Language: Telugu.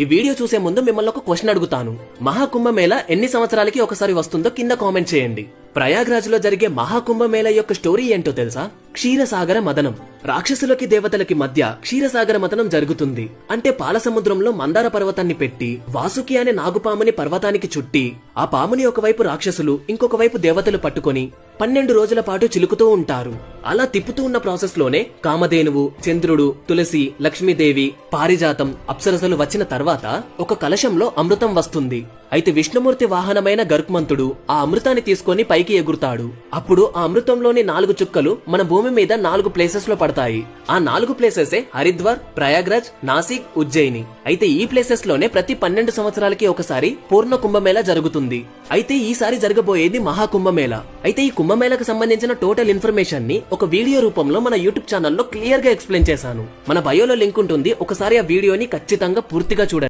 ఈ వీడియో చూసే ముందు మిమ్మల్ని ఒక క్వశ్చన్ అడుగుతాను. మహాకుంభమేళ ఎన్ని సంవత్సరాలకి ఒకసారి వస్తుందో కింద కామెంట్ చేయండి. ప్రయాగ్రాజ్ లో జరిగే మహాకుంభమేళ యొక్క స్టోరీ ఏంటో తెలుసా? క్షీరసాగర మదనం. రాక్షసులకి దేవతలకి మధ్య క్షీరసాగర మదనం జరుగుతుంది. అంటే పాల సముద్రంలో మందార పర్వతాన్ని పెట్టి వాసుకి అనే నాగుపాముని పర్వతానికి చుట్టి ఆ పాముని ఒకవైపు రాక్షసులు ఇంకొక వైపు దేవతలు పట్టుకొని 12 రోజుల పాటు చిలుకుతూ ఉంటారు. అలా తిప్పుతూ ఉన్న ప్రాసెస్ లోనే కామధేనువు, చంద్రుడు, తులసి, లక్ష్మీదేవి, పారిజాతం, అప్సరసలు వచ్చిన తర్వాత ఒక కలశంలో అమృతం వస్తుంది. అయితే విష్ణుమూర్తి వాహనమైన గరుత్మంతుడు ఆ అమృతాన్ని తీసుకొని పైకి ఎగురుతాడు. అప్పుడు ఆ అమృతంలోని 4 చుక్కలు మన భూమి మీద 4 ప్లేసెస్ లో పడతాయి. ఆ 4 ప్లేసెసే హరిద్వార్, ప్రయాగ్రాజ్, నాసిక్, ఉజ్జయిని. అయితే ఈ ప్లేసెస్ లోనే ప్రతి 12 సంవత్సరాలకి ఒకసారి పూర్ణ కుంభమేళ జరుగుతుంది. అయితే ఈసారి జరగబోయేది మహాకుంభమేళ. అయితే ఈ కుంభమేళకు సంబంధించిన టోటల్ ఇన్ఫర్మేషన్ ని ఒక వీడియో రూపంలో మన యూట్యూబ్ ఛానల్లో క్లియర్ గా ఎక్స్ప్లెయిన్ చేశాను. మన బయోలో లింక్ ఉంటుంది, ఒకసారి ఆ వీడియోని ఖచ్చితంగా పూర్తిగా చూడండి.